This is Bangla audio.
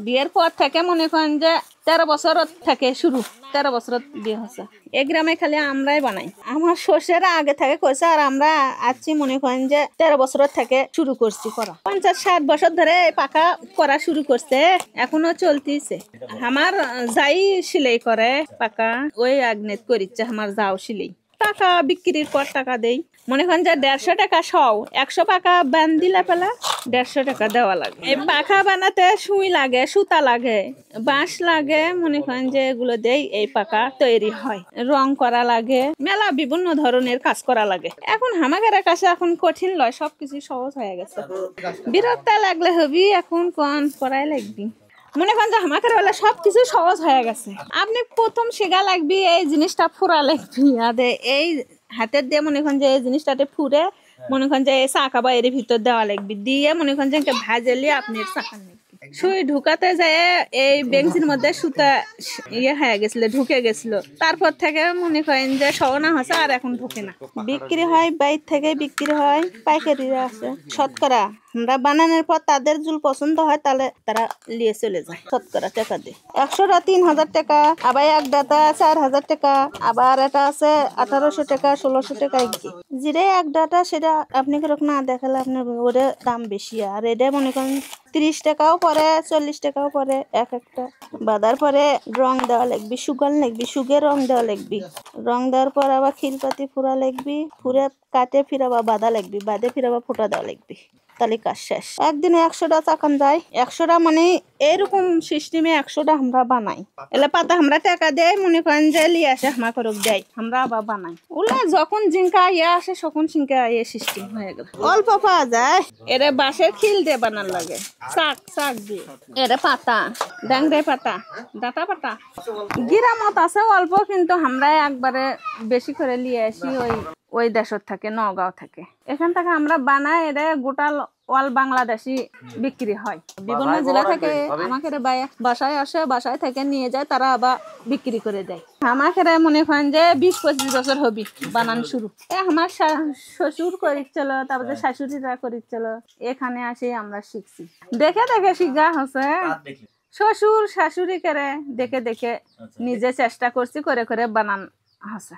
বিয়ের পর থেকে মনে করেন যে 13 বছর থেকে শুরু, 13 বছর বিয়ে হচ্ছে। এই গ্রামে খালি আমরাই বানাই। আমার শ্বশুর আগে থেকে করছে, আর আমরা আছি মনে করেন যে 13 বছর থেকে শুরু করছি করা। 50-60 বছর ধরে পাকা করা শুরু করছে, এখনো চলতেছে। আমার যাই সেলাই করে পাকা, ওই আগ্নেত করিচ্ছে আমার যাও সেলাই। টাকা বিক্রির পর টাকা দেই, মনে করেন যে 150 টাকা সও, 100 টাকা বান দিলে পেলা 150 টাকা দেওয়া লাগে। এই পাখা বানাতে সুই লাগে, সুতা লাগে, বাঁশ লাগে, মনে করেন যে এগুলো দেই এই পাকা তৈরি হয়। রং করা লাগে, মেলা বিভিন্ন ধরনের কাজ করা লাগে। এখন আমাদের কাছে এখন কঠিন লয়, সবকিছু সহজ হয়ে গেছে। বিরক্ত লাগলে হবি, এখন কোন করাই লাগবি। মনে করেন যে আমাকে বলে সবকিছু সহজ হয়ে গেছে। আপনি প্রথম শেখা লাগবি এই জিনিসটা ফুরা লাগবি, আদে এই হাতের দিয়ে মনে করেন যে এই জিনিসটাতে ফুরে মনে করেন যে চাকা বা এর ভিতর দেওয়া লাগবে, দিয়ে মনে করেন যে ভাজলি আপনি চাকা লাগবে। সুই ঢুকাতে যায় এই বেঞ্চির মধ্যে সুতা হয়ে গেছিল, ঢুকে গেছিল। তারপর থেকে মনে করেন যে সহনা হচ্ছে, আর এখন ঢুকে না। বিক্রি হয় বাইর থেকে, বিক্রি হয় পাইকারিরা আছে। শতকরা আমরা বানানোর পর তাদের জুল পছন্দ হয়, তাহলে তারা নিয়ে চলে যায়। শতকরা টাকা দিয়ে 100টা 3000 টাকা, আবার এক ডাটা 4000 টাকা, আবার এটা আছে 1800 টাকা 1600 টাকা। যেটা এক ডাটা সেটা আপনি কিরকম না দেখালে আপনার ওটা দাম বেশি। আর এটা মনে করেন 30 টাকাও পরে, 40 টাকাও পরে এক একটা। বাঁধার পরে রং দেওয়া লাগবে, শুকান লাগবে, শুকে রং দেওয়া লাগবে। রং দেওয়ার পর আবার খিলপাতি ফুরা লাগবে, ফুরে কাটে ফিরাবা বাঁধা লাগবে, বাঁধে ফিরাবা ফোটা দেওয়া লাগবে, তাহলে কাজ শেষ। একদিনে 100টা চাকান যায়। 100টা মানে এরকম সিস্টেমে 100টা আমরা বানাই। এলে পাতা আমরা টাকা দেয়, মনে করেন যে লিয়ে আসে আমার করক দেয়, আমরা আবার বানাই। ওলা যখন জিঙ্কা ইয়ে আসে তখন সিঙ্কা ইয়ে সিস্টেম হয়ে গেল। অল্প পাওয়া যায়, এরা বাঁশের খিল দিয়ে বানার লাগে, শাক শাক দিয়ে। এরা পাতা ডাংরে পাতা, ডাটা পাতা গিরামত আছে অল্প, কিন্তু আমরা একবারে বেশি করে নিয়ে আসি ওই দেশের থেকে, নগাঁও থেকে। এখান থেকে আমরা বানাই, এটা গোটা অল বাংলাদেশি বিক্রি হয়। বিভিন্ন জেলা থেকে আমাকে বাসায় আসে, বাসায় থেকে নিয়ে যায়, তারা আবার বিক্রি করে দেয়। আমাকে মনে করেন যে 20-25 বছর হবি বানান শুরু। আমার শ্বশুর করিচ্ছিল, তারপরে শাশুড়িরা করিচ্ছিল, এখানে আসে আমরা শিখছি। দেখে দেখে শিখা হচ্ছে, শ্বশুর শাশুড়ি করে দেখে দেখে নিজে চেষ্টা করছি, করে করে বানান হচ্ছে।